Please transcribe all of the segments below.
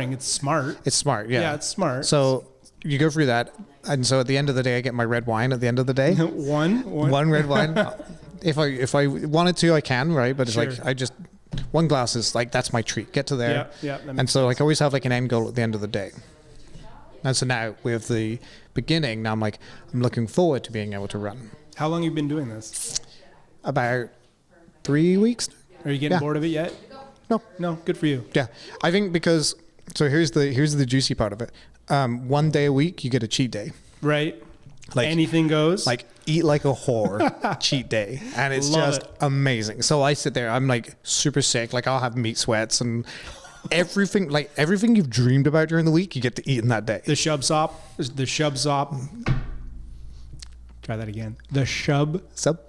It's smart. It's smart. Yeah. Yeah, it's smart. So you go through that. And so at the end of the day, I get my red wine at the end of the day. One red wine. If I wanted to, I can, right? But it's Sure. like, one glass is like, that's my treat. Get to there. Yeah. And so like I always have like an end goal at the end of the day. And so now with the beginning, now I'm looking forward to being able to run. How long have you been doing this? About 3 weeks. Are you getting bored of it yet? No. Good for you. Yeah. I think because, so here's the juicy part of it. 1 day a week, you get a cheat day. Right. Like anything goes. Like eat like a whore cheat day. And it's just amazing. So I sit there, I'm like super sick. Like I'll have meat sweats and everything you've dreamed about during the week, you get to eat in that day. The shub sop. Try that again. The sub.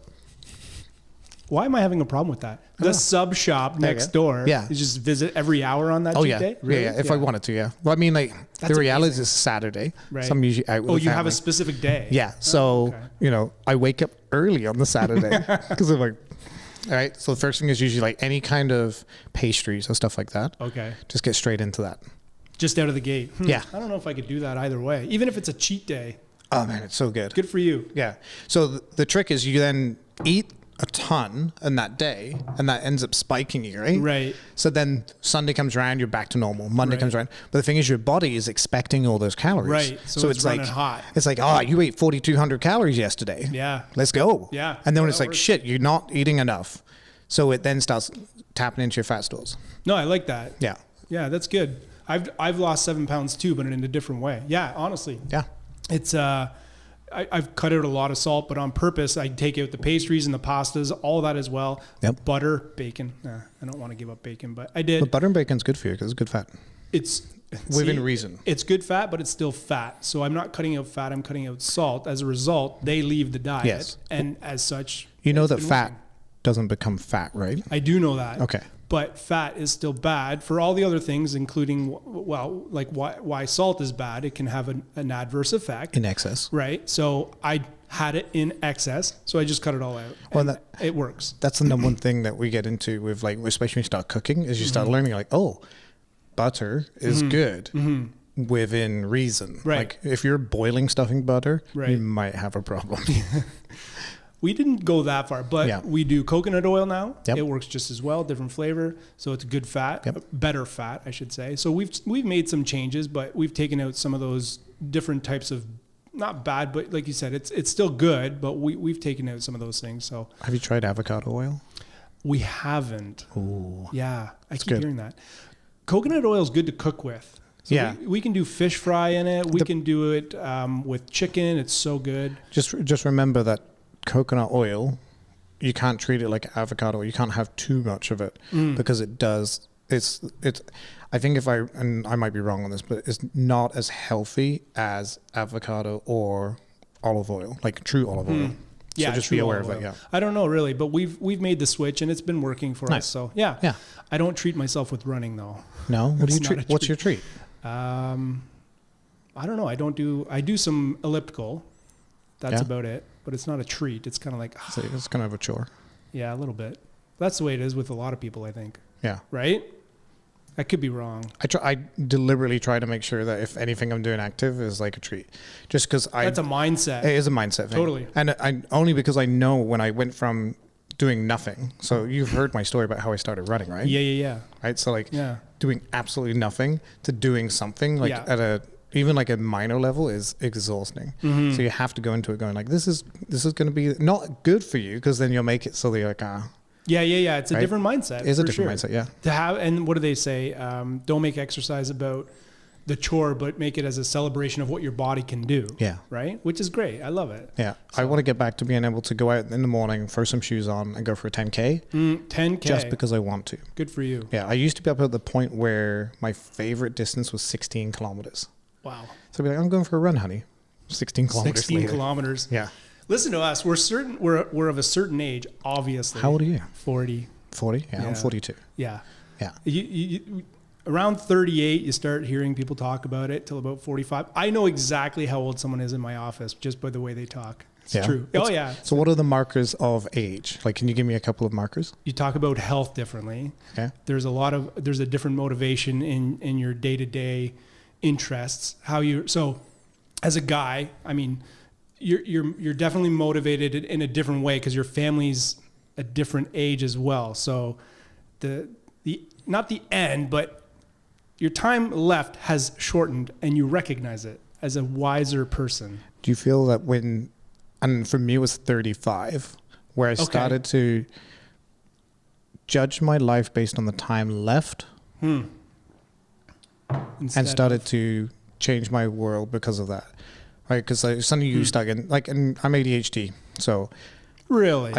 Why am I having a problem with that? The sub shop next door. Yeah. You just visit every hour on that cheat day? Really? Yeah. If I wanted to, yeah. Well, I mean, like the reality is Saturday. Right. So I'm usually out with the you have a family. specific day. Yeah. So, I wake up early on the Saturday because I'm like, all right. So the first thing is usually like any kind of pastries or stuff like that. Okay. Just get straight into that. Just out of the gate. Yeah. I don't know if I could do that either way. Even if it's a cheat day. Oh man, it's so good. Good for you. Yeah. So the trick is you then eat a ton in that day and that ends up spiking you, right? Right. So then Sunday comes around, you're back to normal. Monday comes around. But the thing is your body is expecting all those calories. Right. So it's running like hot. It's like, you ate 4,200 calories yesterday. Yeah. Let's go. Yeah. And then when it's like, shit, you're not eating enough. So it then starts tapping into your fat stores. No, I like that. Yeah. Yeah, that's good. I've lost 7 pounds too, but in a different way. Yeah, honestly. Yeah. It's I've cut out a lot of salt, but on purpose. I take out the pastries and the pastas, all that as well. Yep. Butter, bacon. I don't want to give up bacon, but I did. But butter and bacon's good for you because it's good fat. It's within reason. It's good fat, but it's still fat. So I'm not cutting out fat. I'm cutting out salt. As a result, they leave the diet. Yes. And as such, you know that fat doesn't become fat, right? I do know that. Okay. But fat is still bad for all the other things, including, like why salt is bad. It can have an adverse effect. In excess. Right. So I had it in excess, so I just cut it all out. Well, it works. That's the number one thing that we get into with, like, especially when you start cooking, is you start learning, like, butter is good within reason. Right. Like, if you're boiling stuffing butter, right, you might have a problem. We didn't go that far, but we do coconut oil now. Yep. It works just as well, different flavor. So it's good fat, better fat, I should say. So we've made some changes, but we've taken out some of those different types of, not bad, but like you said, it's still good, but we've taken out some of those things. So have you tried avocado oil? We haven't. Ooh. Yeah, I keep hearing that. Coconut oil is good to cook with. So we can do fish fry in it. We can do it with chicken. It's so good. Just remember that coconut oil, you can't treat it like avocado oil. You can't have too much of it because it does. It's. I think and I might be wrong on this, but it's not as healthy as avocado or olive oil, like true olive oil. Yeah, so just be aware of it. Yeah. I don't know really, but we've made the switch and it's been working for us. So yeah. I don't treat myself with running though. No. What do you treat? What's your treat? I don't know. I do some elliptical. That's about it. But it's not a treat. It's kind of like... So it's kind of a chore. Yeah, a little bit. That's the way it is with a lot of people, I think. Yeah. Right? I could be wrong. I deliberately try to make sure that if anything I'm doing active is like a treat. Just because That's a mindset. It is a mindset thing. Totally. And only because I know when I went from doing nothing. So you've heard my story about how I started running, right? Yeah. Right? So like doing absolutely nothing to doing something like at even like a minor level is exhausting. So you have to go into it going like, this is going to be not good for you because then you'll make it so that you're like, Yeah. It's a different mindset. It's a different mindset, yeah. To have, and what do they say? Don't make exercise about the chore, but make it as a celebration of what your body can do. Yeah. Right? Which is great. I love it. Yeah. So I want to get back to being able to go out in the morning, throw some shoes on and go for a 10K. 10K. Just because I want to. Good for you. Yeah. I used to be up at the point where my favorite distance was 16 kilometers. Wow. So I'd be like, I'm going for a run, honey. 16 kilometers 16 later. kilometers. Yeah. Listen to us. We're of a certain age, obviously. How old are you? 40. 40? Yeah, I'm 42. Yeah. Yeah. You around 38, you start hearing people talk about it till about 45. I know exactly how old someone is in my office just by the way they talk. It's true. Yeah. So what are the markers of age? Like, can you give me a couple of markers? You talk about health differently. Okay. There's a different motivation in your day-to-day interests. So as a guy, I mean, you're definitely motivated in a different way because your family's a different age as well. So the not the end, but your time left has shortened and you recognize it as a wiser person. Do you feel that and for me it was 35, where I started to judge my life based on the time left and started to change my world because of that. Right? Because suddenly you start getting, like, and I'm ADHD, so really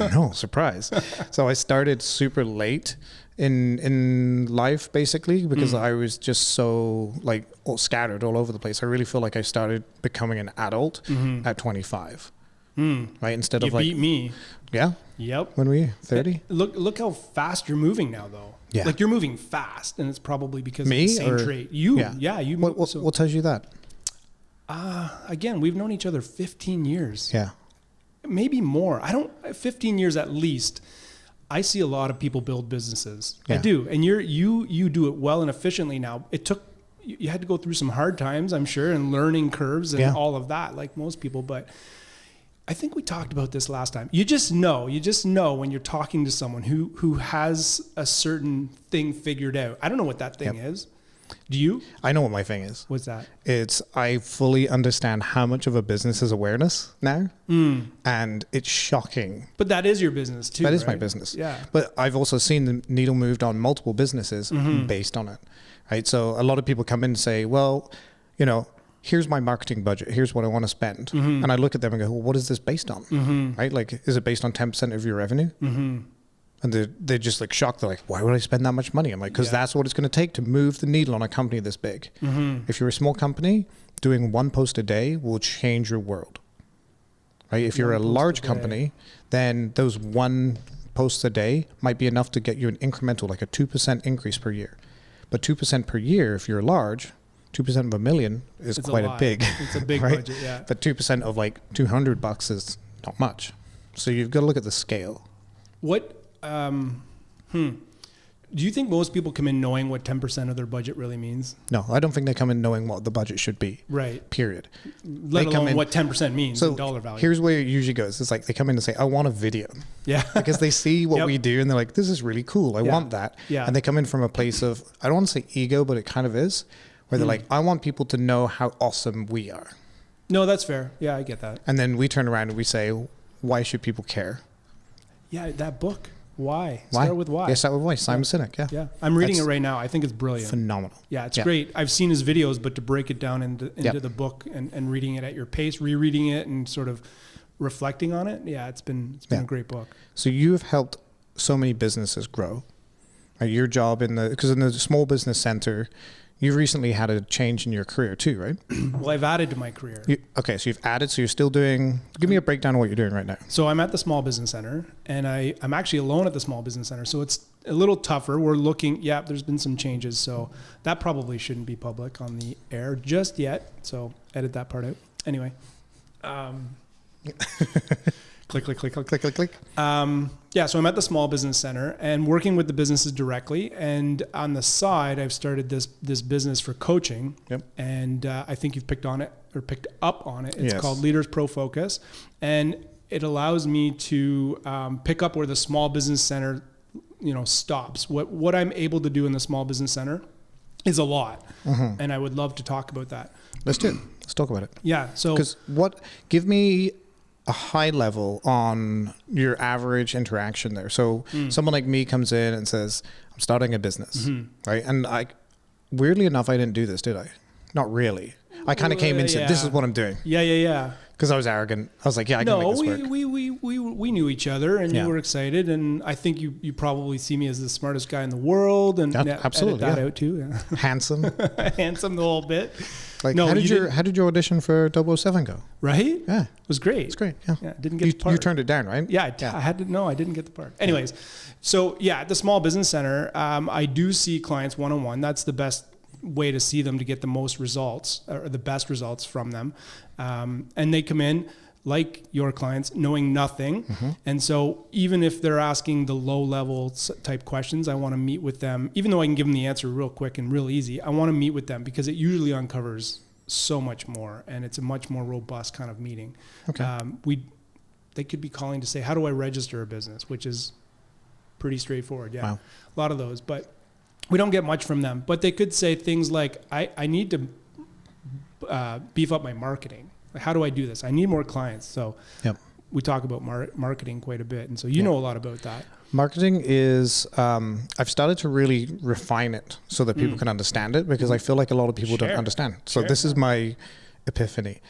no surprise. So I started super late in life, basically, because I was just so like scattered all over the place. I really feel like I started becoming an adult at 25. Right? Instead of like, you beat me. Yeah. Yep. When were you 30? Look how fast you're moving now, though. Yeah. Like, you're moving fast, and it's probably because me of the same trait. You. Yeah. You. What tells you that? Again, we've known each other 15 years. Yeah. Maybe more. 15 years at least. I see a lot of people build businesses. Yeah. I do. And you do it well and efficiently now. You had to go through some hard times, I'm sure, and learning curves and all of that, like most people. But I think we talked about this last time. You just know when you're talking to someone who has a certain thing figured out. I don't know what that thing is. Do you? I know what my thing is. What's that? I fully understand how much of a business is awareness now. And it's shocking. But that is your business too. That is my business. Yeah. But I've also seen the needle moved on multiple businesses based on it. Right. So a lot of people come in and say, well, here's my marketing budget. Here's what I want to spend. And I look at them and go, well, what is this based on? Right? Like, is it based on 10% of your revenue? And they're just like shocked. They're like, why would I spend that much money? I'm like, because that's what it's going to take to move the needle on a company this big. If you're a small company, doing one post a day will change your world. Right? If you're a large company, then those one posts a day might be enough to get you an incremental, like a 2% increase per year. But 2% per year, if you're large, 2% of $1 million is quite a big. It's a big right? budget, yeah. But 2% of like $200 is not much. So you've got to look at the scale. What? Do you think most people come in knowing what 10% of their budget really means? No, I don't think they come in knowing what the budget should be. Right. Period. Let alone what 10% means in dollar value. Here's where it usually goes. It's like they come in and say, I want a video. Yeah. Because they see what we do and they're like, this is really cool. I want that. Yeah. And they come in from a place of, I don't want to say ego, but it kind of is, where they're like, I want people to know how awesome we are. No, that's fair. Yeah, I get that. And then we turn around and we say, why should people care? Yeah, that book. Why? Start with why. Yeah, start with why. Simon Sinek, yeah. Yeah, I'm reading it right now. I think it's brilliant. Phenomenal. Yeah, it's great. I've seen his videos, but to break it down into the book and reading it at your pace, rereading it and sort of reflecting on it, it's been a great book. So you have helped so many businesses grow. Your job because in the Small Business Center, you've recently had a change in your career too, right? Well, I've added to my career. So you've added, so you're still doing, give me a breakdown of what you're doing right now. So I'm at the Small Business Center, and I'm actually alone at the Small Business Center. So it's a little tougher. We're looking, there's been some changes. So that probably shouldn't be public on the air just yet. So edit that part out. Anyway. Click, click, click, click, click, click, click. So I'm at the Small Business Center and working with the businesses directly. And on the side, I've started this business for coaching. Yep. And I think you've picked up on it. It's called Leaders Pro Focus. And it allows me to pick up where the Small Business Center, stops. What I'm able to do in the Small Business Center is a lot. And I would love to talk about that. Let's do it. Let's talk about it. Yeah. So, give me a high level on your average interaction there. So someone like me comes in and says, I'm starting a business, right? And weirdly enough, I didn't do this, did I? Not really. I kind of came in and said, this is what I'm doing. Yeah. Because I was arrogant. I was like, I can make this work. We knew each other and you were excited. And I think you probably see me as the smartest guy in the world. And absolutely, edit that out too. Yeah. Handsome. Handsome the whole bit. Like, how did your audition for 007 go? Right? Yeah. It was great. It's great. Yeah. Didn't get the part. You turned it down, right? Yeah. I had to. No, I didn't get the part. Anyways, so at the Small Business Center, I do see clients one-on-one. That's the best way to see them to get the most results or the best results from them. And they come in. like your clients, knowing nothing. And so even if they're asking the low level type questions, I want to meet with them. Even though I can give them the answer real quick and real easy, I want to meet with them because it usually uncovers so much more, and it's a much more robust kind of meeting. Okay. They could be calling to say, how do I register a business? Which is pretty straightforward. Yeah. Wow. A lot of those, but we don't get much from them. But they could say things like, I need to beef up my marketing. How do I do this? I need more clients. So we talk about marketing quite a bit. And so you know a lot about that. Marketing is, I've started to really refine it so that people can understand it, because I feel like a lot of people don't understand. So this is my epiphany.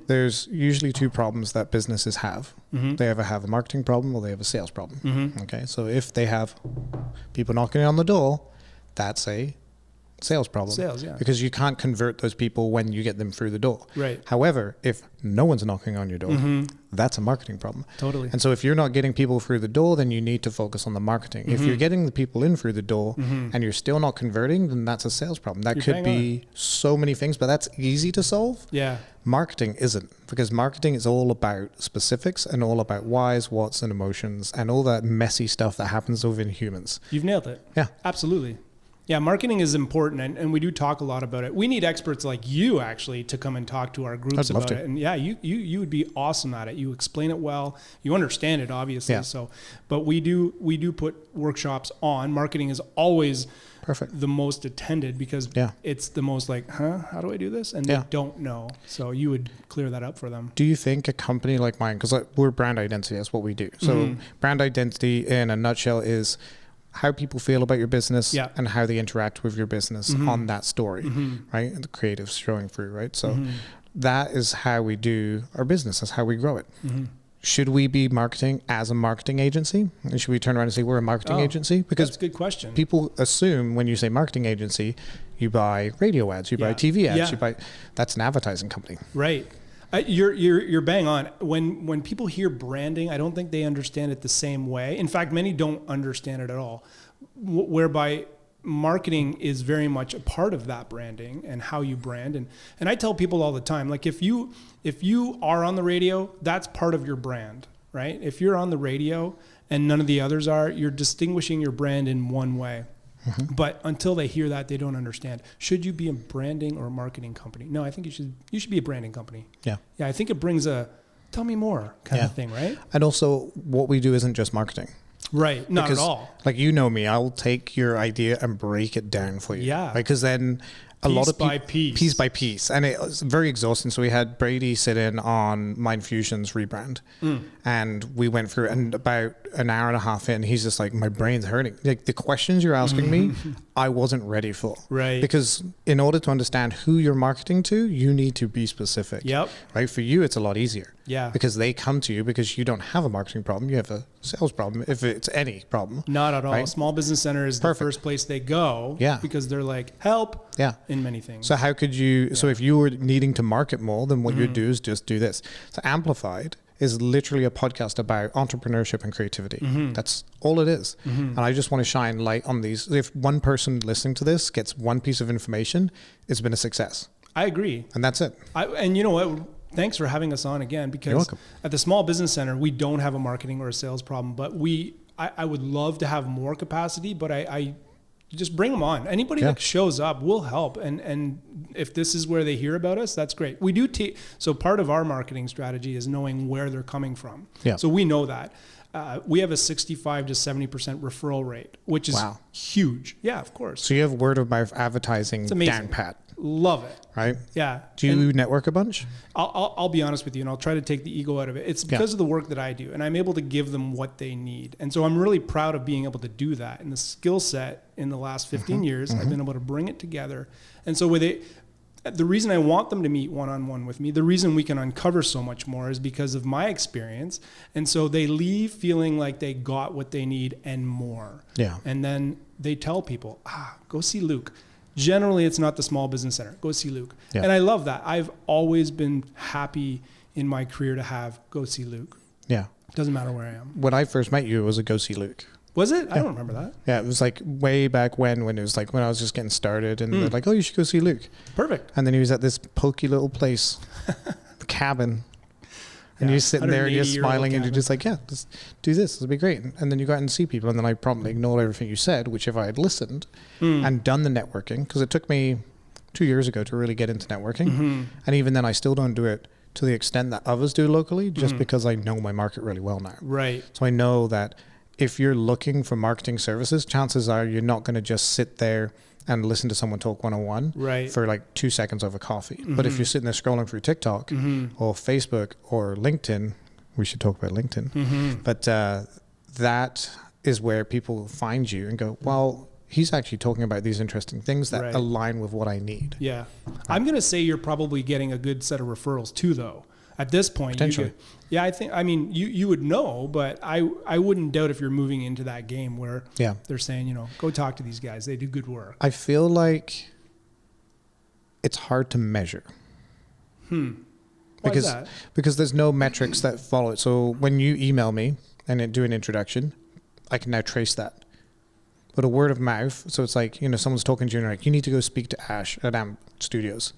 There's usually two problems that businesses have. They either have a marketing problem or they have a sales problem. Okay. So if they have people knocking on the door, that's a sales problem. Sales, because you can't convert those people when you get them through the door. Right. However, if no one's knocking on your door, that's a marketing problem. Totally. And so if you're not getting people through the door, then you need to focus on the marketing. If you're getting the people in through the door and you're still not converting, then that's a sales problem. That could be so many things, but that's easy to solve. Yeah. Marketing isn't, because marketing is all about specifics and all about whys, whats, and emotions and all that messy stuff that happens within humans. You've nailed it. Yeah. Absolutely. Yeah, marketing is important, and we do talk a lot about it. We need experts like you actually to come and talk to our groups about it. And yeah, you would be awesome at it. You explain it well. You understand it, obviously. Yeah. So, but we do put workshops on. Marketing is always the most attended because it's the most like, how do I do this? And they don't know. So you would clear that up for them. Do you think a company like mine, because we're brand identity, that's what we do. So brand identity in a nutshell is how people feel about your business and how they interact with your business on that story, right? And the creative's showing through, right? So that is how we do our business. That's how we grow it. Should we be marketing as a marketing agency? And should we turn around and say we're a marketing agency? Because that's a good question. People assume when you say marketing agency, you buy radio ads, you buy TV ads, you buy, that's an advertising company. Right. You're bang on. When people hear branding, I don't think they understand it the same way. In fact, many don't understand it at all. Whereby marketing is very much a part of that branding and how you brand. And I tell people all the time, like if you are on the radio, that's part of your brand, right? If you're on the radio and none of the others are, you're distinguishing your brand in one way. But until they hear that, they don't understand. Should you be a branding or a marketing company? No, I think you should be a branding company. Yeah. Yeah, I think it brings a tell me more kind of thing, right? And also what we do isn't just marketing. Right. Not at all. Like, you know me, I'll take your idea and break it down for you. Yeah. Because then piece by piece. And it was very exhausting. So we had Brady sit in on MindFusion's rebrand and we went through, and about an hour and a half in, he's just like, my brain's hurting. Like, the questions you're asking me, I wasn't ready for. Right. Because in order to understand who you're marketing to, you need to be specific. Yep. Right. For you, it's a lot easier. Yeah. Because they come to you because you don't have a marketing problem. You have a sales problem, if it's any problem. Not at all. Right? Small Business Center is the first place they go. Yeah. Because they're like, help. Yeah. In many things. So how could you, so if you were needing to market more, then what you'd do is just do this. So Amplified is literally a podcast about entrepreneurship and creativity. That's all it is. And I just want to shine light on these. If one person listening to this gets one piece of information, it's been a success. I agree. And that's it. And you know what? Thanks for having us on again, because at the Small Business Center, we don't have a marketing or a sales problem, but I would love to have more capacity, but I just bring them on. Anybody that shows up will help. And if this is where they hear about us, that's great. We do so part of our marketing strategy is knowing where they're coming from. Yeah. So we know that. We have a 65 to 70% referral rate, which is huge. Yeah, of course. So you have word of mouth advertising down pat. Love it. Right? Yeah. Do you network a bunch? I'll be honest with you, and I'll try to take the ego out of it. It's because of the work that I do, and I'm able to give them what they need. And so I'm really proud of being able to do that. And the skill set in the last 15 years, I've been able to bring it together. And so with it, the reason I want them to meet one-on-one with me, the reason we can uncover so much more is because of my experience. And so they leave feeling like they got what they need and more. Yeah. And then they tell people, go see Luc. Generally, it's not the Small Business Center. Go see Luc. Yeah. And I love that. I've always been happy in my career to have go see Luc. Yeah. Doesn't matter where I am. When I first met you, it was a go see Luc. Was it? I don't remember that. Yeah, it was like way back when it was like when I was just getting started, and they're like, oh, you should go see Luc. Perfect. And then he was at this pokey little place, the cabin. And you're sitting there and you're 180-year-old smiling and you're cabin. just like, yeah, just do this. It'll be great. And then you go out and see people. And then I promptly ignored everything you said, which if I had listened and done the networking, because it took me 2 years ago to really get into networking. And even then I still don't do it to the extent that others do locally, just because I know my market really well now. Right. So I know that if you're looking for marketing services, chances are you're not going to just sit there and listen to someone talk one-on-one for like 2 seconds over coffee. But if you're sitting there scrolling through TikTok or Facebook or LinkedIn, we should talk about LinkedIn, but that is where people find you and go, well, he's actually talking about these interesting things that align with what I need. Yeah. I'm going to say you're probably getting a good set of referrals too, though. At this point, potentially. You would know, but I wouldn't doubt if you're moving into that game where they're saying, go talk to these guys. They do good work. I feel like it's hard to measure. Why is that? Because there's no metrics that follow it. So when you email me and do an introduction, I can now trace that. But a word of mouth, so it's like, someone's talking to you and like, you need to go speak to Ash at AMP Studios.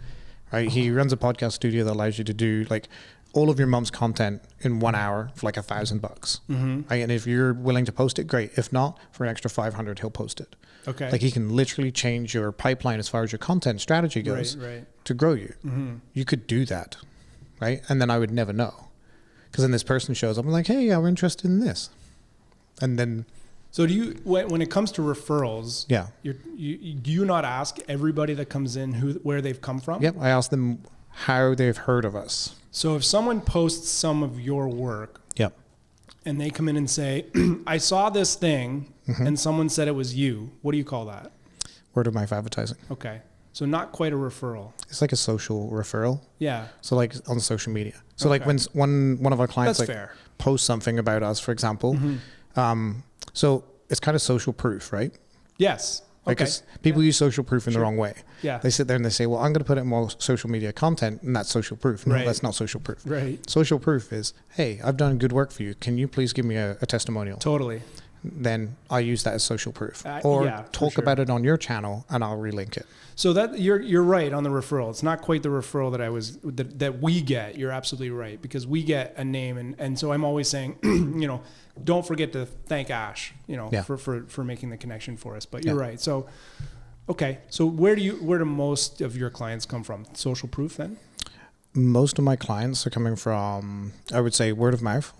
Right? He runs a podcast studio that allows you to do like all of your mom's content in 1 hour for like $1,000. Right? And if you're willing to post it, great. If not, for an extra 500, he'll post it. Okay. Like he can literally change your pipeline as far as your content strategy goes to grow you. You could do that. Right? And then I would never know. Because then this person shows up and like, hey, yeah, we're interested in this. And then... So do you, when it comes to referrals, do you not ask everybody that comes in where they've come from? Yep. I ask them how they've heard of us. So if someone posts some of your work and they come in and say, I saw this thing and someone said it was you, what do you call that? Word of mouth advertising. Okay. So not quite a referral. It's like a social referral. Yeah. So like on social media. So like when one of our clients posts something about us, for example, so it's kind of social proof, right? Yes. Because people use social proof in the wrong way. Yeah. They sit there and they say, well, I'm going to put it in more social media content and that's social proof. No, that's not social proof. Right. Social proof is, hey, I've done good work for you. Can you please give me a testimonial? Totally. Then I use that as social proof. Or talk about it on your channel and I'll relink it. So that you're right on the referral. It's not quite the referral that we get. You're absolutely right, because we get a name and so I'm always saying, don't forget to thank Ash, for making the connection for us. But you're right. So okay. So where do most of your clients come from? Social proof then? Most of my clients are coming from, I would say, word of mouth.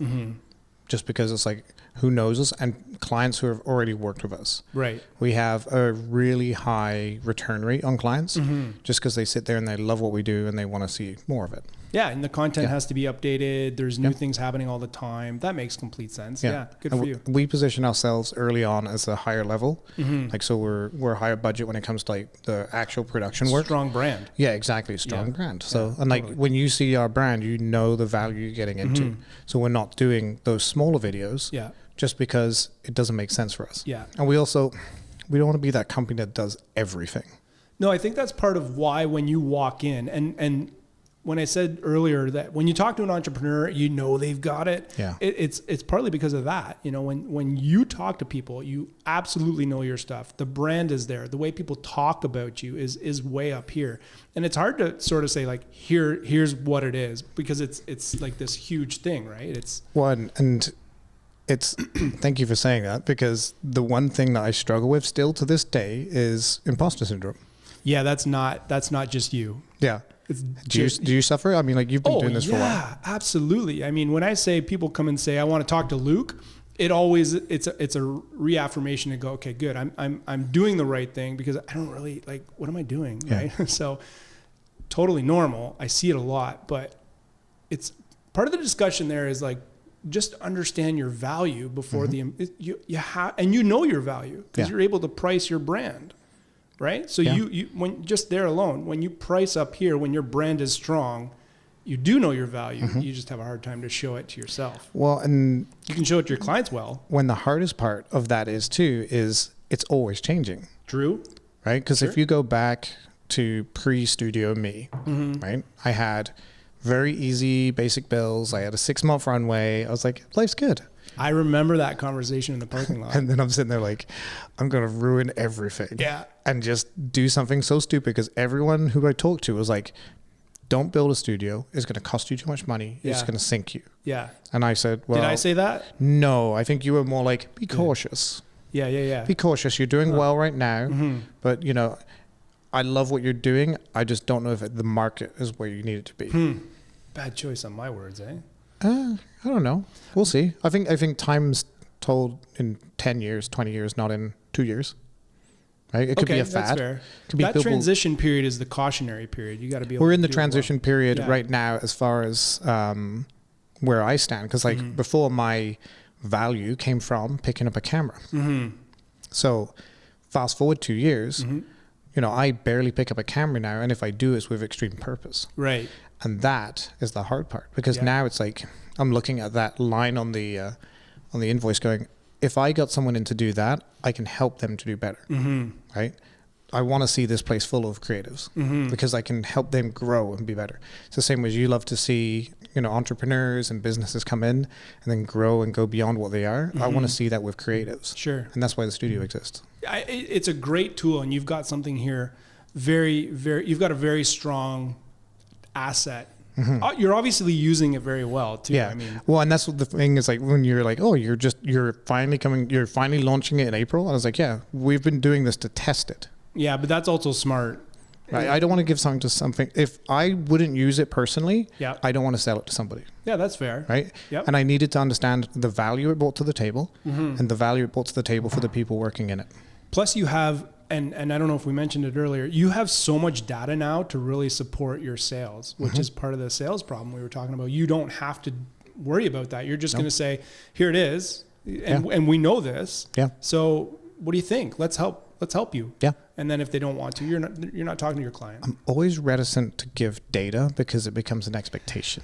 Just because it's like, who knows us, and clients who have already worked with us. Right. We have a really high return rate on clients just because they sit there and they love what we do and they want to see more of it. Yeah, and the content has to be updated. There's new things happening all the time. That makes complete sense. Yeah, good for you. We position ourselves early on as a higher level. Like, so we're higher budget when it comes to like the actual production work. Strong brand. Yeah, exactly. Strong brand. So, and like when you see our brand, you know the value you're getting into. So we're not doing those smaller videos just because it doesn't make sense for us. Yeah. And we don't want to be that company that does everything. No, I think that's part of why when you walk in and when I said earlier that when you talk to an entrepreneur, they've got it. Yeah. It's partly because of that. When you talk to people, you absolutely know your stuff. The brand is there. The way people talk about you is way up here. And it's hard to sort of say like, here's what it is, because it's like this huge thing, right? It's one, and it's thank you for saying that, because the one thing that I struggle with still to this day is imposter syndrome. Yeah, that's not just you. Yeah. Do you suffer? I mean, like, you've been doing this for a while. Yeah, absolutely. I mean, when I say people come and say, I want to talk to Luc, it's a reaffirmation to go, okay, good. I'm doing the right thing, because I don't really like, what am I doing? Yeah. Right. So totally normal. I see it a lot, but it's part of the discussion there is like, just understand your value before you have, and your value, because you're able to price your brand. Right. So you when just there alone, when you price up here, when your brand is strong, you do know your value. You just have a hard time to show it to yourself. Well, and you can show it to your clients well. When the hardest part of that is it's always changing. True. Right. Because if you go back to pre-studio me, right, I had very easy basic bills. I had a 6-month runway. I was like, life's good. I remember that conversation in the parking lot. And then I'm sitting there like, I'm going to ruin everything. Yeah. And just do something so stupid, because everyone who I talked to was like, don't build a studio. It's going to cost you too much money. It's going to sink you. Yeah. And I said, well. Did I say that? No, I think you were more like, be cautious. Yeah. Be cautious. You're doing well right now. But, you know, I love what you're doing. I just don't know if the market is where you need it to be. Bad choice on my words, eh? I don't know. We'll see. I think time's told in 10 years, 20 years, not in 2 years. Right? It could be a fad. That's fair. Could be that transition period is the cautionary period. You got to be able We're to in the transition period right now as far as where I stand. Because like before, my value came from picking up a camera. So fast forward 2 years, you know, I barely pick up a camera now. And if I do, it's with extreme purpose. Right. And that is the hard part. Because now it's like, I'm looking at that line on the invoice going, if I got someone in to do that, I can help them to do better, right? I want to see this place full of creatives because I can help them grow and be better. It's the same as you love to see, you know, entrepreneurs and businesses come in and then grow and go beyond what they are. I want to see that with creatives. Sure. And that's why the studio exists. It's a great tool, and you've got something here you've got a very strong asset. You're obviously using it very well too. Yeah. I mean, well, and that's what the thing is, like when you're like, oh, you're finally launching it in April. I was like, yeah, we've been doing this to test it. Yeah, but that's also smart. Right. I don't want to give something to something. If I wouldn't use it personally, I don't want to sell it to somebody. Yeah, that's fair. Right. Yep. And I needed to understand the value it brought to the table and the value it brought to the table for the people working in it. Plus you have, and I don't know if we mentioned it earlier, you have so much data now to really support your sales, which is part of the sales problem we were talking about. You don't have to worry about that. You're just going to say, here it is. And we know this. Yeah. So what do you think? Let's help you. Yeah. And then if they don't want to, you're not talking to your client. I'm always reticent to give data because it becomes an expectation.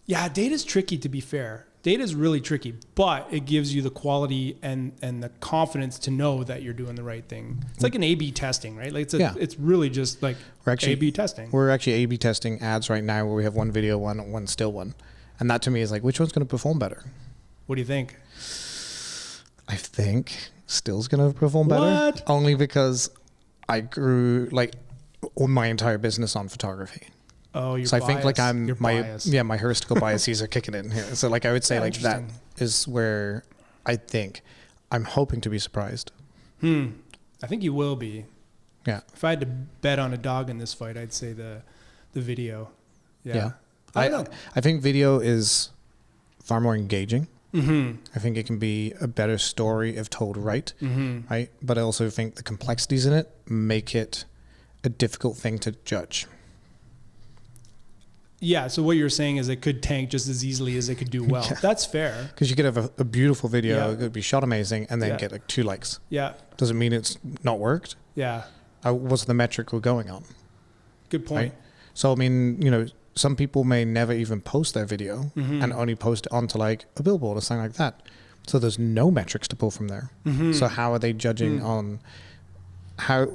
Yeah. Data's tricky, to be fair. Data is really tricky, but it gives you the quality and the confidence to know that you're doing the right thing. It's like an A/B testing, right? Like it's really just like A/B testing. We're actually A/B testing ads right now where we have one video, one still one. And that to me is like, which one's going to perform better? What do you think? I think still's going to perform better. What? Only because I grew like my entire business on photography. Oh, you're so biased. I think like my heuristical biases are kicking in here. So like I would say like that is where I think I'm hoping to be surprised. I think you will be. Yeah. If I had to bet on a dog in this fight, I'd say the video. Yeah. I think video is far more engaging. I think it can be a better story if told right. Right. But I also think the complexities in it make it a difficult thing to judge. Yeah, so what you're saying is it could tank just as easily as it could do well. Yeah. That's fair. Because you could have a beautiful video, it could be shot amazing, and then get like 2 likes. Yeah. Doesn't mean it's not worked. Yeah. What's the metric we're going on? Good point. Right? So, I mean, you know, some people may never even post their video and only post it onto like a billboard or something like that. So there's no metrics to pull from there. So how are they judging on...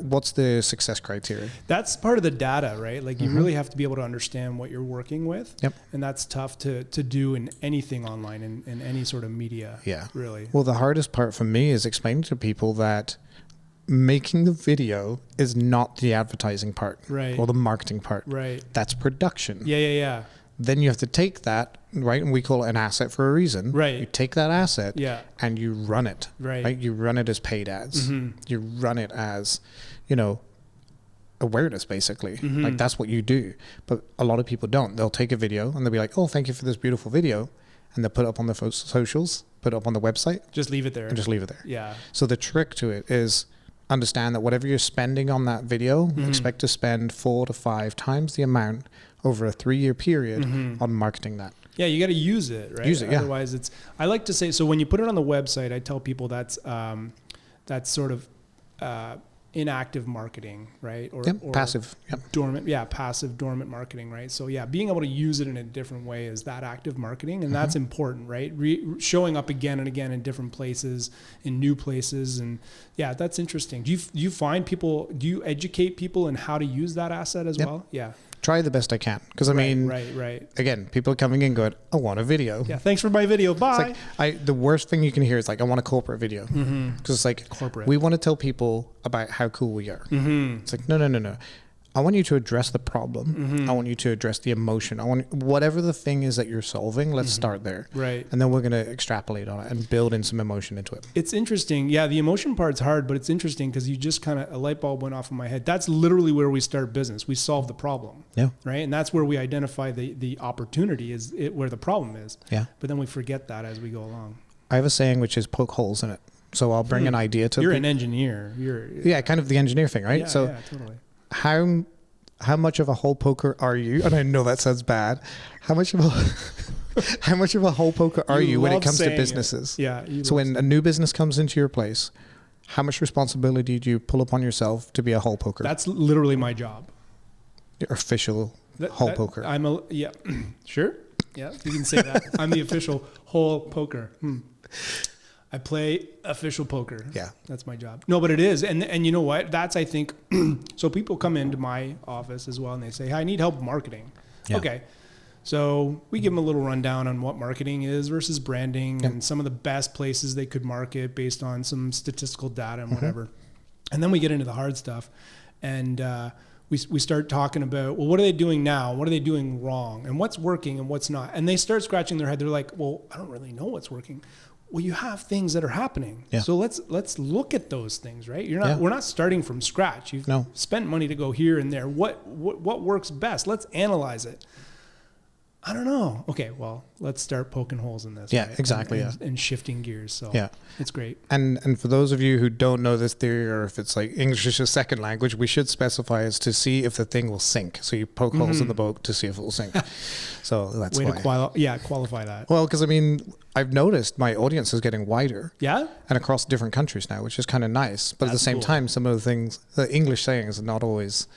what's the success criteria? That's part of the data, right? Like you really have to be able to understand what you're working with. Yep. And that's tough to do in anything online, in any sort of media. Yeah. Really. Well, the hardest part for me is explaining to people that making the video is not the advertising part. Right. Or the marketing part. Right. That's production. Yeah. Then you have to take that, right? And we call it an asset for a reason. Right. You take that asset and you run it. Right. You run it as paid ads. You run it as, you know, awareness, basically. Like that's what you do. But a lot of people don't. They'll take a video and they'll be like, oh, thank you for this beautiful video. And they'll put it up on their socials, put it up on the website. Just leave it there. And just leave it there. Yeah. So the trick to it is understand that whatever you're spending on that video, expect to spend 4 to 5 times the amount over a 3-year period on marketing that. Yeah, you got to use it, right? Use it, Otherwise, I like to say, so when you put it on the website, I tell people that's sort of inactive marketing, right? Or passive. Dormant. Yeah, passive, dormant marketing, right? So yeah, being able to use it in a different way is that active marketing, and that's important, right? Showing up again and again in different places, in new places, and yeah, that's interesting. Do you find people? Do you educate people in how to use that asset as well? Yeah. Try the best I can. Because I mean, again, people are coming in going, I want a video. Yeah, thanks for my video. Bye. It's like, the worst thing you can hear is like, I want a corporate video. Because it's like, corporate. We want to tell people about how cool we are. It's like, no. I want you to address the problem. Mm-hmm. I want you to address the emotion. I want whatever the thing is that you're solving, let's start there. Right. And then we're going to extrapolate on it and build in some emotion into it. It's interesting. Yeah, the emotion part's hard, but it's interesting because you just kind of, a light bulb went off in my head. That's literally where we start business. We solve the problem. Yeah. Right. And that's where we identify the opportunity is where the problem is. Yeah. But then we forget that as we go along. I have a saying which is poke holes in it. So I'll bring an idea to You're an engineer. Yeah, kind of the engineer thing, right? Yeah, so yeah, totally. How much of a hole poker are you? And I know that sounds bad. How much of a hole poker are you when it comes to businesses? Yeah. So when a new business comes into your place, how much responsibility do you pull upon yourself to be a hole poker? That's literally my job. Your official hole poker. Yeah. Sure. Yeah, you can say that. I'm the official hole poker. I play official poker. Yeah. That's my job. No, but it is. And you know what? That's, I think, so people come into my office as well and they say, hey, I need help marketing. Yeah. Okay. So we give them a little rundown on what marketing is versus branding and some of the best places they could market based on some statistical data and whatever. And then we get into the hard stuff. And we start talking about, well, what are they doing now? What are they doing wrong? And what's working and what's not? And they start scratching their head. They're like, well, I don't really know what's working. Well, you have things that are happening. Yeah. So let's look at those things, right? We're not starting from scratch. You've spent money to go here and there. What works best? Let's analyze it. I don't know. Okay, well, let's start poking holes in this. Yeah, right? exactly. And shifting gears. So it's great. And for those of you who don't know this theory, or if it's like English is a second language, we should specify is to see if the thing will sink. So you poke holes in the boat to see if it will sink. So that's way why. To qualify that. Well, because I mean, I've noticed my audience is getting wider. Yeah. And across different countries now, which is kind of nice. But at the same time, some of the things, the English sayings are not always,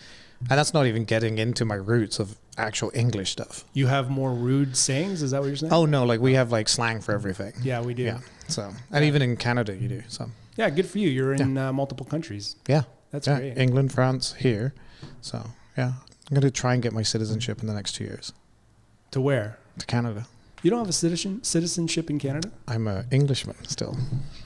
and that's not even getting into my roots of actual English stuff. You have more rude sayings? Is that what you're saying? Oh, no. Like we have like slang for everything. Yeah, we do. Yeah. So, and even in Canada, you do. So, yeah, good for you. You're in multiple countries. Yeah. That's great. England, France, here. So, yeah. I'm going to try and get my citizenship in the next 2 years. To where? To Canada. You don't have a citizenship in Canada? I'm an Englishman still.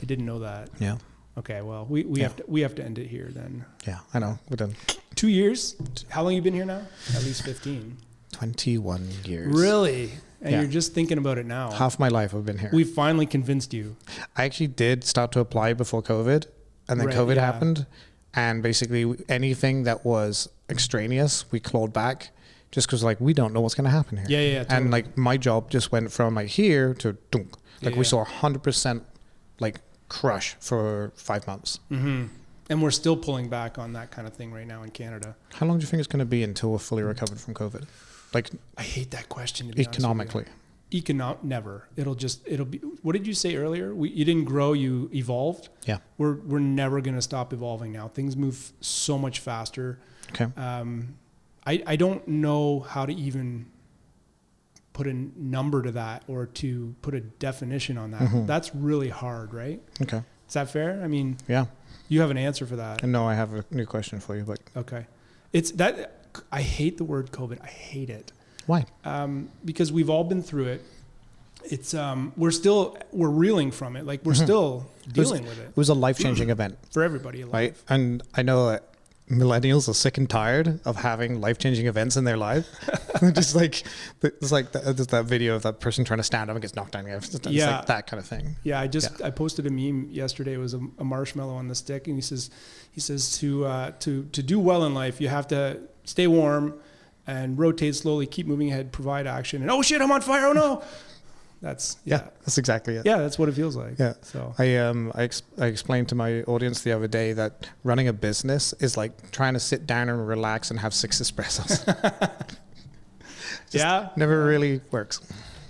I didn't know that. Yeah. Okay, well, we have to end it here then. Yeah, I know. We're done. 2 years? How long have you been here now? At least 15. 21 years. Really? And you're just thinking about it now. Half my life I've been here. We finally convinced you. I actually did start to apply before COVID, and then COVID happened, and basically anything that was extraneous, we clawed back. Just because, like, we don't know what's going to happen here. Yeah, totally. And, like, my job just went from, like, here to dunk. Like, we saw 100%, like, crush for 5 months. Mm-hmm. And we're still pulling back on that kind of thing right now in Canada. How long do you think it's going to be until we're fully recovered from COVID? Like, I hate that question, to be economically. Never. It'll be, what did you say earlier? You didn't grow, you evolved. Yeah. We're never going to stop evolving now. Things move so much faster. Okay. I don't know how to even put a number to that or to put a definition on that. Mm-hmm. That's really hard, right? Okay. Is that fair? I mean, yeah. You have an answer for that. No, I have a new question for you, but okay. It's that I hate the word COVID. I hate it. Why? Because we've all been through it. It's we're reeling from it. Like we're still dealing with it. It was a life-changing event for everybody, right? And I know that millennials are sick and tired of having life-changing events in their life. Just like there's that video of that person trying to stand up and gets knocked down. It's like that kind of thing. Yeah, I posted a meme yesterday. It was a marshmallow on the stick, and he says to do well in life, you have to stay warm and rotate slowly, keep moving ahead, provide action, and oh shit, I'm on fire! Oh no. That's exactly it. Yeah, that's what it feels like. Yeah. So I explained to my audience the other day that running a business is like trying to sit down and relax and have 6 espressos. Never really works.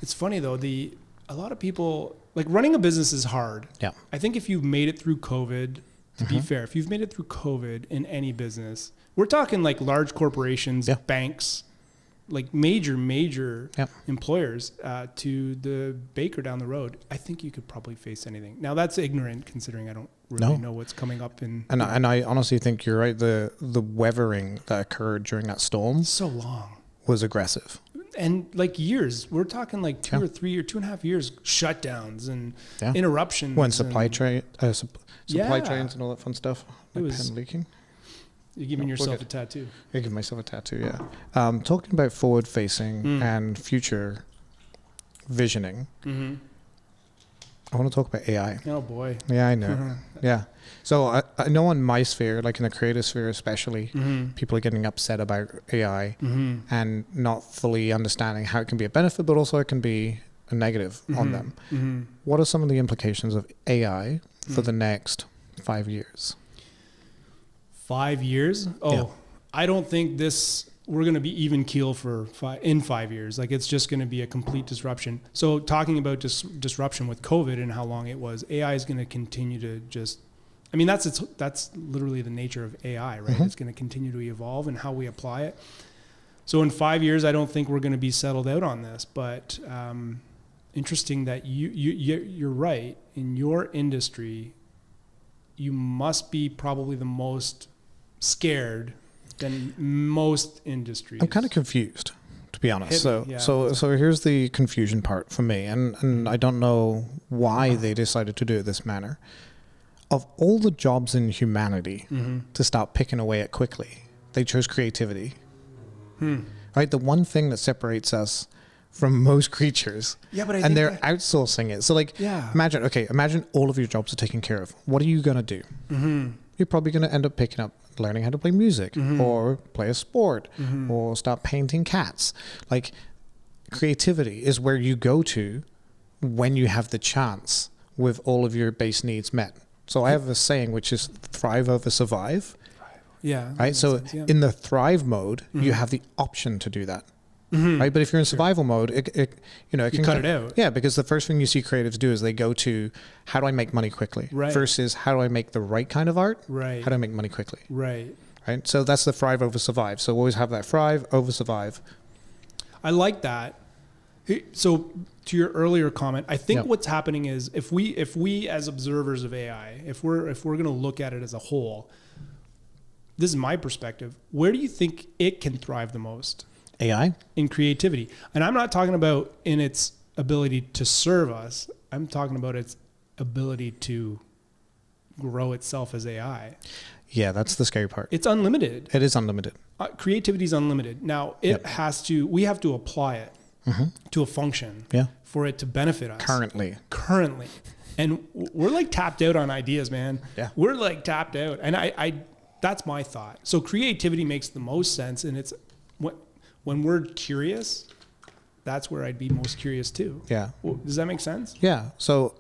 It's funny though, a lot of people, like, running a business is hard. Yeah. I think if you've made it through COVID, to be fair, if you've made it through COVID in any business, we're talking like large corporations, banks, like major employers, to the baker down the road, I think you could probably face anything. Now that's ignorant considering I don't really know what's coming up in. And I honestly think you're right. The weathering that occurred during that storm, so long, was aggressive. And like years, we're talking like 2 or 3 or 2.5 years, shutdowns and interruptions. When supply chains and all that fun stuff, like pen leaking. You're giving yourself a tattoo. I give myself a tattoo, yeah. Talking about forward-facing and future visioning, I want to talk about AI. Oh, boy. Yeah, I know. Yeah. So I know in my sphere, like in the creative sphere especially, people are getting upset about AI and not fully understanding how it can be a benefit, but also it can be a negative on them. What are some of the implications of AI for the next 5 years? 5 years? Oh, yeah. I don't think we're going to be even keel in 5 years. Like, it's just going to be a complete disruption. So talking about disruption with COVID and how long it was, AI is going to continue to that's literally the nature of AI, right? It's going to continue to evolve and how we apply it. So in 5 years, I don't think we're going to be settled out on this, but interesting that you're right. In your industry, you must be probably the most scared than most industries. I'm kind of confused, to be honest. So here's the confusion part for me, and I don't know why they decided to do it this manner. Of all the jobs in humanity to start picking away at quickly, they chose creativity. Right? The one thing that separates us from most creatures. Yeah, but they're outsourcing it. So imagine all of your jobs are taken care of. What are you going to do? You're probably going to end up picking up learning how to play music or play a sport or start painting cats. Like, creativity is where you go to when you have the chance with all of your base needs met. So I have a saying, which is thrive over survive. Yeah. Right. So in the thrive mode, you have the option to do that. Right. But if you're in survival mode, it can cut it out. Yeah. Because the first thing you see creatives do is they go to, how do I make money quickly? Right. Versus, how do I make the right kind of art? Right. How do I make money quickly? Right. Right. So that's the thrive over survive. So always have that thrive over survive. I like that. So to your earlier comment, I think what's happening is if we as observers of AI, if we're going to look at it as a whole, this is my perspective. Where do you think it can thrive the most? AI? In creativity. And I'm not talking about in its ability to serve us. I'm talking about its ability to grow itself as AI. Yeah, that's the scary part. It's unlimited. It is unlimited. Creativity is unlimited. Now, we have to apply it to a function for it to benefit us. Currently. And we're like tapped out on ideas, man. Yeah. We're like tapped out. And I that's my thought. So creativity makes the most sense. And it's when we're curious, that's where I'd be most curious too. Yeah. Does that make sense? Yeah. So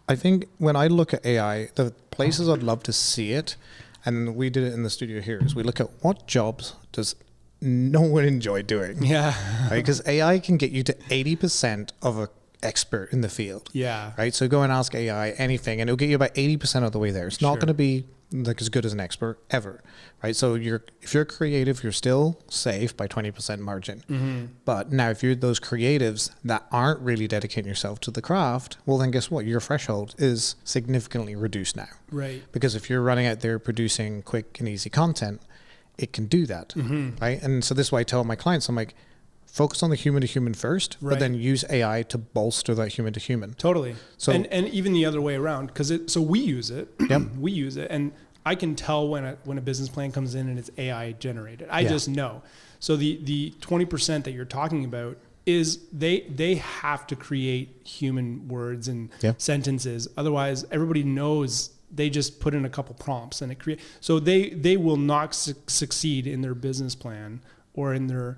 I think when I look at AI, the places I'd love to see it, and we did it in the studio here, is we look at what jobs does no one enjoy doing. Yeah. Right? Because AI can get you to 80% of an expert in the field. Yeah. Right. So go and ask AI anything, and it'll get you about 80% of the way there. It's not going to be like as good as an expert ever. Right. So if you're creative, you're still safe by 20% margin. But now if you're those creatives that aren't really dedicating yourself to the craft, well then guess what? Your threshold is significantly reduced now. Right. Because if you're running out there producing quick and easy content, it can do that. Right. And so this is why I tell my clients, I'm like, focus on the human to human first, but then use AI to bolster that human to human. Totally. So and even the other way around, because so we use it. We use it, and I can tell when a business plan comes in and it's AI generated. I just know. So the 20% that you're talking about is they have to create human words and sentences. Otherwise, everybody knows. They just put in a couple prompts and it create. So they will not succeed in their business plan or in their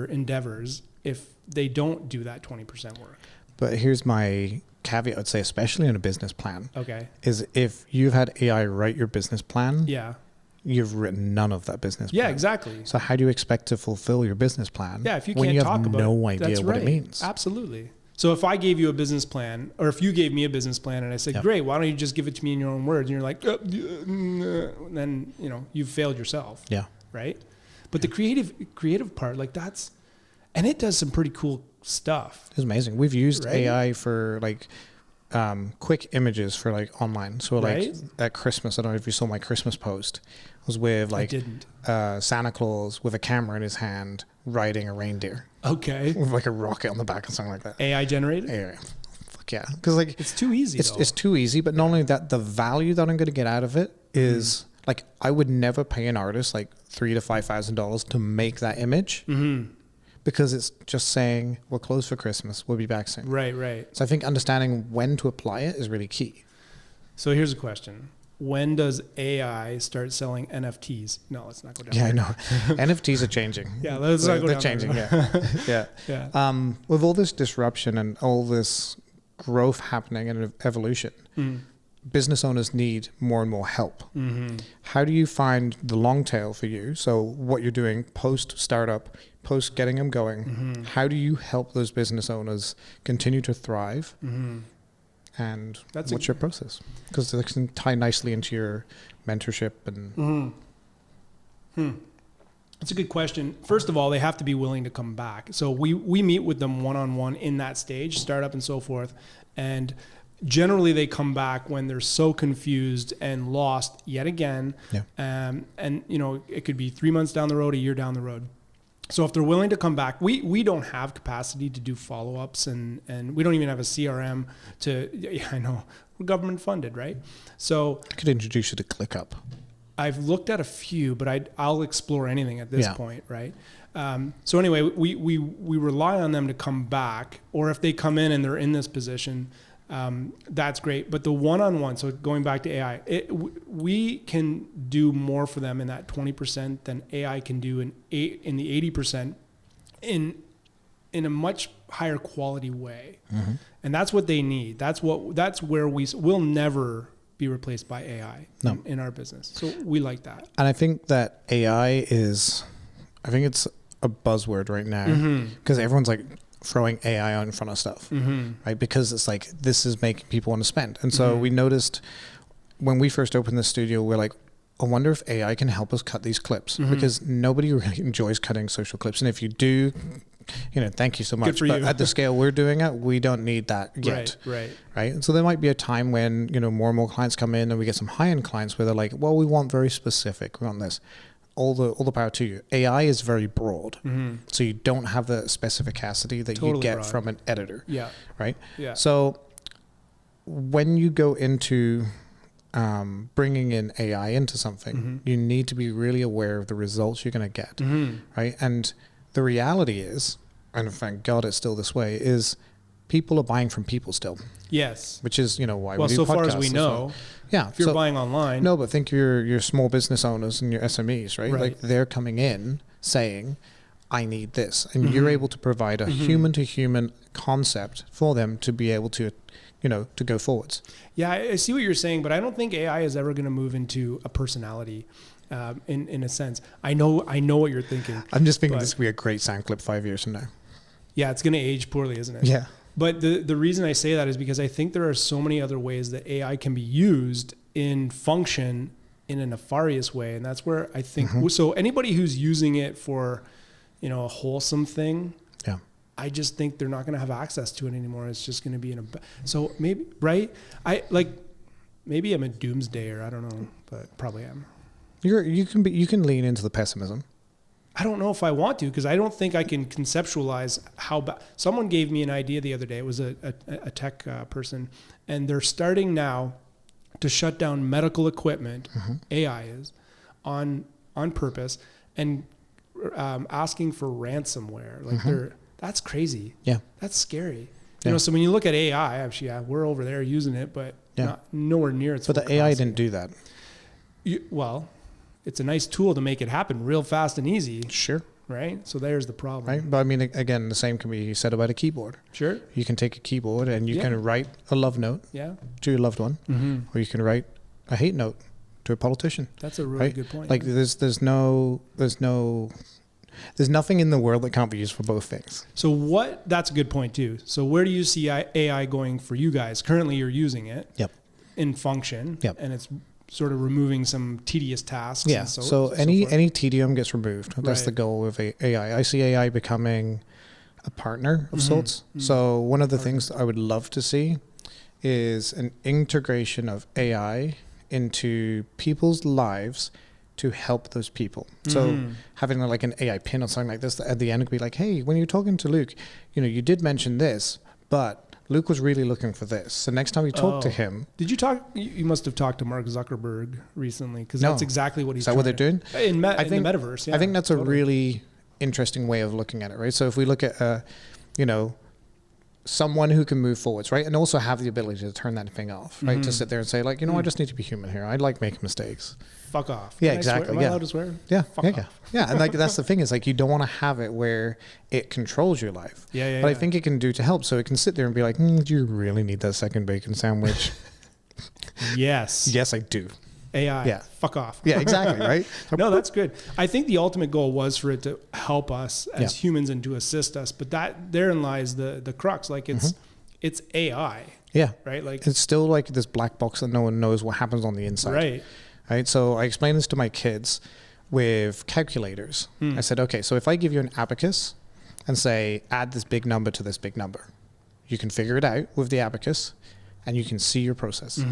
endeavors if they don't do that 20% work. But here's my caveat, I'd say, especially in a business plan. Okay. Is if you've had AI write your business plan, you've written none of that business plan. Yeah, exactly. So how do you expect to fulfill your business plan? Yeah, if you when can't you talk have about no idea what it means. Absolutely. So if I gave you a business plan, or if you gave me a business plan and I said, great, why don't you just give it to me in your own words? And you're like, then, you've failed yourself. Yeah. Right. But the creative part, like and it does some pretty cool stuff. It's amazing. We've used AI for like quick images for like online. So like at Christmas, I don't know if you saw my Christmas post. It was with like Santa Claus with a camera in his hand riding a reindeer. Okay. With like a rocket on the back or something like that. AI generated? AI. Fuck yeah. Because like it's too easy. It's too easy. But not only that, the value that I'm going to get out of it is like I would never pay an artist like $3,000 to $5,000 to make that image. Because it's just saying we're closed for Christmas, we'll be back soon. Right. So I think understanding when to apply it is really key. So here's a question. When does AI start selling NFTs? No, let's not go down Yeah, there. I know. NFTs are changing. Yeah, let's not go They're down changing, there. yeah. With all this disruption and all this growth happening and evolution, business owners need more and more help. How do you find the long tail for you? So what you're doing post startup, post getting them going, how do you help those business owners continue to thrive? And what's your process? Because it can tie nicely into your mentorship and... That's a good question. First of all, they have to be willing to come back. So we meet with them one-on-one in that stage, startup and so forth. And generally they come back when they're so confused and lost yet again. Yeah. And you know, it could be 3 months down the road, a year down the road. So if they're willing to come back, we don't have capacity to do follow-ups and we don't even have a CRM I know, we're government funded, right? So I could introduce you to ClickUp. I've looked at a few, but I'll explore anything at this point, right? So anyway, we rely on them to come back, or if they come in and they're in this position, that's great. But the one-on-one, so going back to AI, we can do more for them in that 20% than AI can do in the 80% in a much higher quality way. And that's what they need. That's where we'll never be replaced by AI in our business. So we like that. And I think that AI it's a buzzword right now because everyone's like throwing AI out in front of stuff, right? Because it's like, this is making people want to spend. And so we noticed when we first opened the studio, we're like, I wonder if AI can help us cut these clips because nobody really enjoys cutting social clips. And if you do, you know, thank you so much. But at the scale we're doing it, we don't need that yet. Right. And so there might be a time when, you know, more and more clients come in and we get some high-end clients where they're like, well, we want very specific. We want this. All the power to you. AI is very broad. So you don't have the specificity that you get from an editor. Yeah. Right? Yeah. So when you go into bringing in AI into something, you need to be really aware of the results you're going to get. Right? And the reality is, and thank God it's still this way, is people are buying from people still. Yes. Which is, you know, why we do podcasts. Well, so far as we know. Yeah. If you're buying online. No, but think your small business owners and your SMEs, right? Like they're coming in saying, I need this. And you're able to provide a human to human concept for them to be able to, you know, to go forwards. Yeah, I see what you're saying, but I don't think AI is ever going to move into a personality. In a sense, I know what you're thinking. I'm just thinking this will be a great sound clip 5 years from now. Yeah, it's going to age poorly, isn't it? Yeah. But the reason I say that is because I think there are so many other ways that AI can be used in function in a nefarious way, and that's where I think. So anybody who's using it for, you know, a wholesome thing, I just think they're not going to have access to it anymore. It's just going to be so maybe maybe I'm a doomsdayer. I don't know, but probably am. You can lean into the pessimism. I don't know if I want to, because I don't think I can conceptualize how bad. Someone gave me an idea the other day. It was a tech person, and they're starting now to shut down medical equipment. AI is on purpose, and asking for ransomware. Like that's crazy. Yeah, that's scary. You know, so when you look at AI, actually, we're over there using it, but not nowhere near its. But the AI didn't do that. It's a nice tool to make it happen real fast and easy. Sure. Right? So there's the problem. Right. But I mean, again, the same can be said about a keyboard. Sure. You can take a keyboard and you can write a love note to your loved one, or you can write a hate note to a politician. That's a really good point. Like there's nothing in the world that can't be used for both things. So that's a good point too. So where do you see AI going for you guys? Currently you're using it in function and it's sort of removing some tedious tasks. Yeah. So any tedium gets removed. That's the goal with AI. I see AI becoming a partner of sorts. So one of the things I would love to see is an integration of AI into people's lives to help those people. So having like an AI pin or something like this at the end could be like, hey, when you're talking to Luc, you know, you did mention this, but Luc was really looking for this. So next time you talk to him. Did you talk? You must have talked to Mark Zuckerberg recently, because No. that's exactly what he's Is that what they're doing? In the metaverse. Yeah, I think that's a really interesting way of looking at it, right? So if we look at, someone who can move forwards, right? And also have the ability to turn that thing off, right? To sit there and say, like, I just need to be human here. I like making mistakes. Fuck off. Yeah, Can I exactly. swear? Am I allowed to swear? Yeah. Fuck off. Yeah. And like, that's the thing is like, you don't want to have it where it controls your life. Yeah. But I think it can do to help. So it can sit there and be like, do you really need that second bacon sandwich? Yes. Yes, I do. AI. Yeah. Fuck off. Yeah, exactly. Right. No, that's good. I think the ultimate goal was for it to help us as humans and to assist us. But therein lies the crux. Like it's AI. Yeah. Right. Like it's still like this black box that no one knows what happens on the inside. Right. Right. So I explain this to my kids with calculators. I said, okay, so if I give you an abacus and say, add this big number to this big number, you can figure it out with the abacus and you can see your process.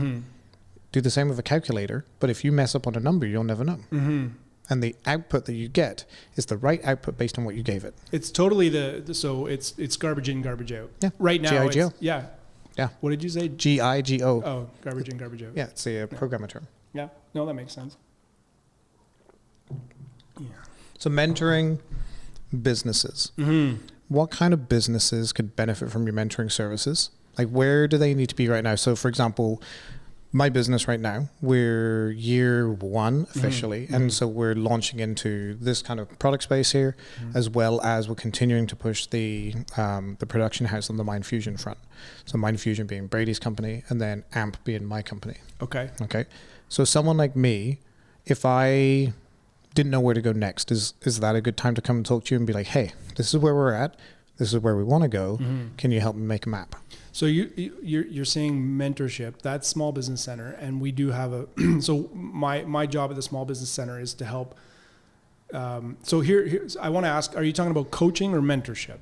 Do the same with a calculator, but if you mess up on a number, you'll never know. And the output that you get is the right output based on what you gave it. It's totally so it's garbage in, garbage out. Yeah. Right now. G-I-G-O. Yeah. What did you say? G-I-G-O. Oh, garbage in, garbage out. Yeah, it's a programmer term. Yeah. No, that makes sense. Yeah. So mentoring businesses. What kind of businesses could benefit from your mentoring services? Like, where do they need to be right now? So, for example, my business right now, we're year one officially. And so we're launching into this kind of product space here, as well as we're continuing to push the production house on the Mind Fusion front. So Mind Fusion being Brady's company and then AMP being my company. Okay. So someone like me, if I didn't know where to go next, is that a good time to come and talk to you and be like, hey, this is where we're at. This is where we want to go. Can you help me make a map? So you're saying mentorship, that's Small Business Center, and we do have so my job at the Small Business Center is to help. So here's I want to ask: are you talking about coaching or mentorship?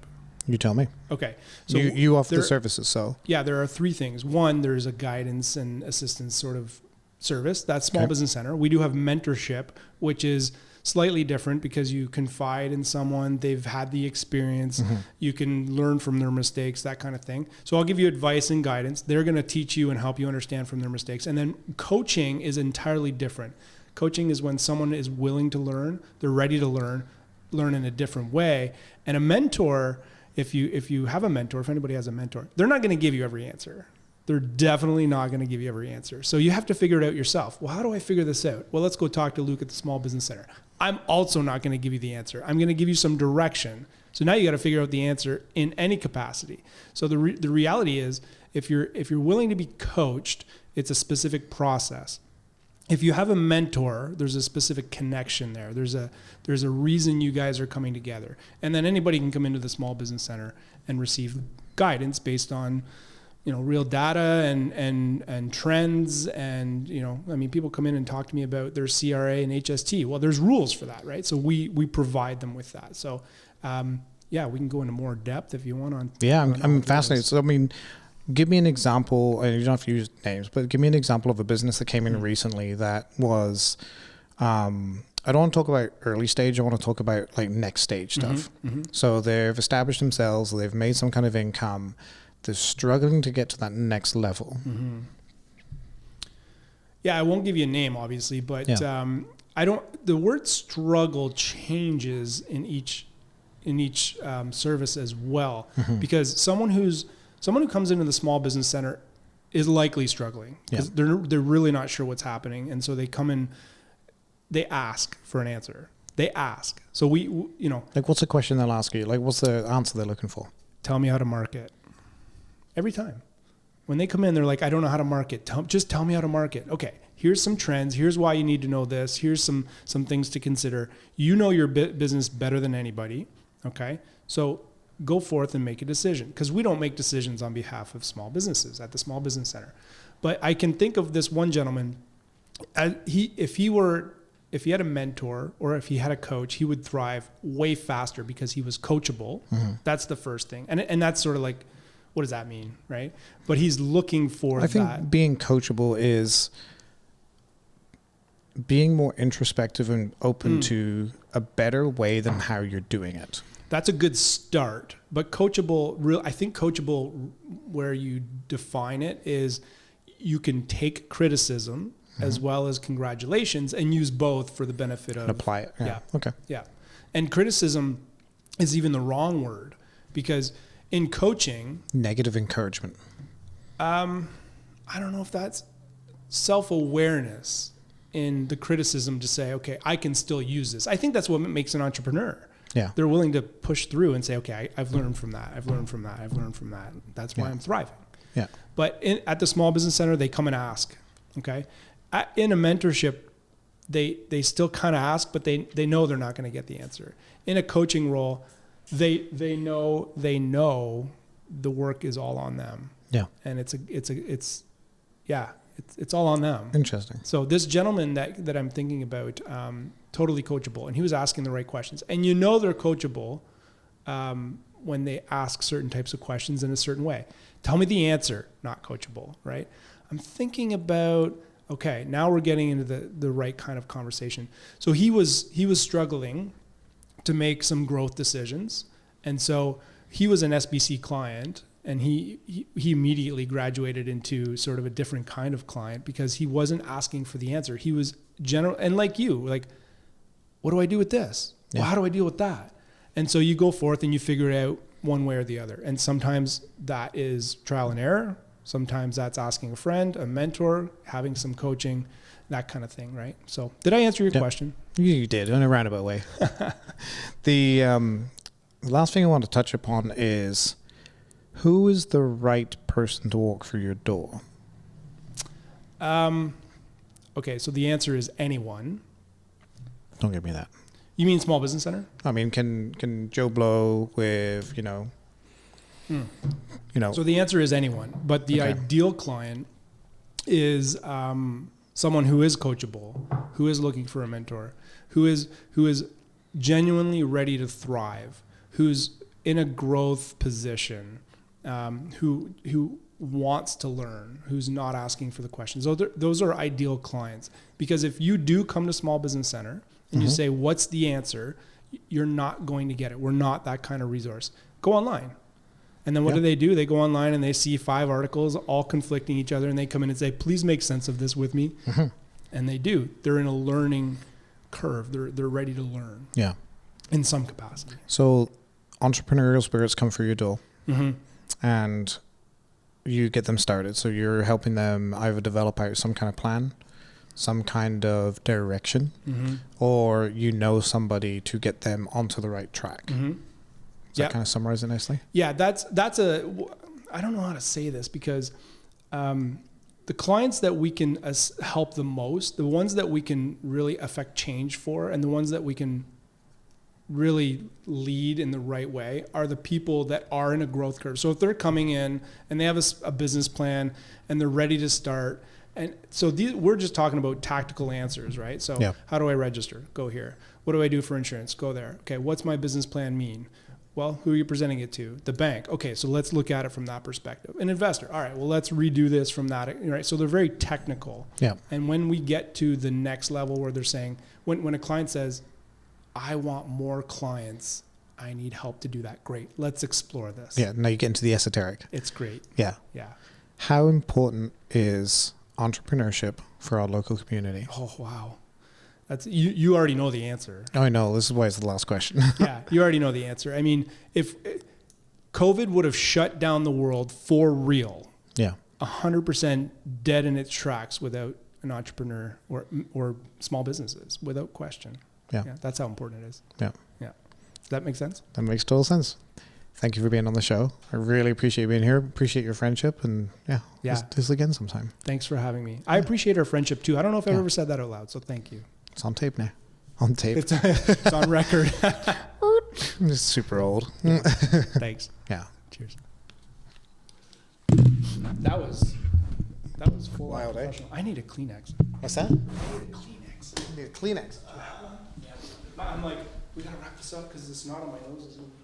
You tell me. Okay. So you offer the services, so yeah, there are three things. One, there's a guidance and assistance sort of service. That's Small Business Center. We do have mentorship, which is slightly different because you confide in someone, they've had the experience, you can learn from their mistakes, that kind of thing. So I'll give you advice and guidance. They're going to teach you and help you understand from their mistakes. And then coaching is entirely different. Coaching is when someone is willing to learn, they're ready to learn in a different way. And a mentor, if you have a mentor, if anybody has a mentor, they're not going to give you every answer. They're definitely not going to give you every answer. So you have to figure it out yourself. Well, how do I figure this out? Well, let's go talk to Luc at the Small Business Center. I'm also not going to give you the answer. I'm going to give you some direction. So now you got to figure out the answer in any capacity. So the reality is, if you're willing to be coached, it's a specific process. If you have a mentor, there's a specific connection there. There's a reason you guys are coming together. And then anybody can come into the Small Business Center and receive guidance based on real data and trends. And, people come in and talk to me about their CRA and HST. Well, there's rules for that, right? So we provide them with that. So, we can go into more depth if you want on. Yeah, I'm fascinated. So, give me an example, and you don't have to use names, but give me an example of a business that came in recently that was, I don't want to talk about early stage. I want to talk about like next stage stuff. So they've established themselves, they've made some kind of income. They're struggling to get to that next level. Yeah, I won't give you a name, obviously, but the word struggle changes in each service as well, because someone who comes into the Small Business Center is likely struggling because they're really not sure what's happening, and so they come in, they ask for an answer. They ask. So we like, what's the question they'll ask you? Like, what's the answer they're looking for? Tell me how to market. Every time. When they come in, they're like, I don't know how to market. Just tell me how to market. Okay, here's some trends. Here's why you need to know this. Here's some things to consider. You know your business better than anybody. Okay, so go forth and make a decision, because we don't make decisions on behalf of small businesses at the Small Business Center. But I can think of this one gentleman. If he had a mentor or if he had a coach, he would thrive way faster because he was coachable. That's the first thing. And that's sort of like, what does that mean, right? But he's looking for that. I think being coachable is being more introspective and open to a better way than how you're doing it. That's a good start. But coachable, I think coachable, where you define it, is you can take criticism as well as congratulations and use both for the benefit of... And apply it. Yeah. Okay. Yeah. And criticism is even the wrong word, because in coaching... Negative encouragement. I don't know if that's self-awareness in the criticism to say, okay, I can still use this. I think that's what makes an entrepreneur. Yeah. They're willing to push through and say, okay, I've learned from that. I've learned from that. I've learned from that. That's why I'm thriving. Yeah. But at the Small Business Center, they come and ask, okay? In a mentorship, they still kind of ask, but they know they're not going to get the answer. In a coaching role, they know the work is all on them. Yeah. And it's all on them. Interesting. So this gentleman that I'm thinking about, totally coachable, and he was asking the right questions. And they're coachable when they ask certain types of questions in a certain way. Tell me the answer, not coachable, right? I'm thinking about, okay, now we're getting into the right kind of conversation. So he was struggling to make some growth decisions. And so he was an SBC client, and he immediately graduated into sort of a different kind of client because he wasn't asking for the answer. He was general, and like you, like, what do I do with this? Yeah. Well, how do I deal with that? And so you go forth and you figure it out one way or the other. And sometimes that is trial and error. Sometimes that's asking a friend, a mentor, having some coaching, that kind of thing, right? So did I answer your question? You did, in a roundabout way. The last thing I want to touch upon is, who is the right person to walk through your door? Okay, so the answer is anyone. Don't give me that. You mean Small Business Center? I mean, can Joe Blow with, So the answer is anyone, but the ideal client is someone who is coachable, who is looking for a mentor, who is genuinely ready to thrive, who's in a growth position, who wants to learn, who's not asking for the questions. Those are ideal clients, because if you do come to Small Business Center and you say, what's the answer? You're not going to get it. We're not that kind of resource. Go online. And then what do? They go online and they see 5 articles all conflicting each other, and they come in and say, please make sense of this with me. And they do. They're in a learning curve. They're ready to learn. Yeah. In some capacity. So entrepreneurial spirits come through your door. And you get them started. So you're helping them either develop out some kind of plan, some kind of direction, or somebody to get them onto the right track. Does that kind of summarize it nicely? Yeah, that's I don't know how to say this, because the clients that we can help the most, the ones that we can really affect change for, and the ones that we can really lead in the right way, are the people that are in a growth curve. So if they're coming in and they have a business plan and they're ready to start, and so we're just talking about tactical answers, right? So how do I register? Go here. What do I do for insurance? Go there. Okay, what's my business plan mean? Well, who are you presenting it to? The bank. Okay, so let's look at it from that perspective. An investor. All right, well, let's redo this from that. Right? So they're very technical. Yeah. And when we get to the next level where they're saying, when a client says, I want more clients, I need help to do that. Great. Let's explore this. Yeah. Now you get into the esoteric. It's great. Yeah. Yeah. How important is entrepreneurship for our local community? Oh, wow. That's you already know the answer. Oh, I know. This is why it's the last question. Yeah. You already know the answer. I mean, if COVID would have shut down the world for real, 100% dead in its tracks without an entrepreneur or small businesses, without question. Yeah. That's how important it is. Yeah. Yeah. Does that make sense? That makes total sense. Thank you for being on the show. I really appreciate you being here. Appreciate your friendship, and let's do this again sometime. Thanks for having me. I appreciate our friendship too. I don't know if I've ever said that out loud, so thank you. It's on tape now. On tape. It's on record. It's super old. Thanks. Yeah. Cheers. That was full wild, eh? I need a Kleenex. What's that? I need a Kleenex. You need a Kleenex. I'm like, we gotta wrap this up because it's not on my nose.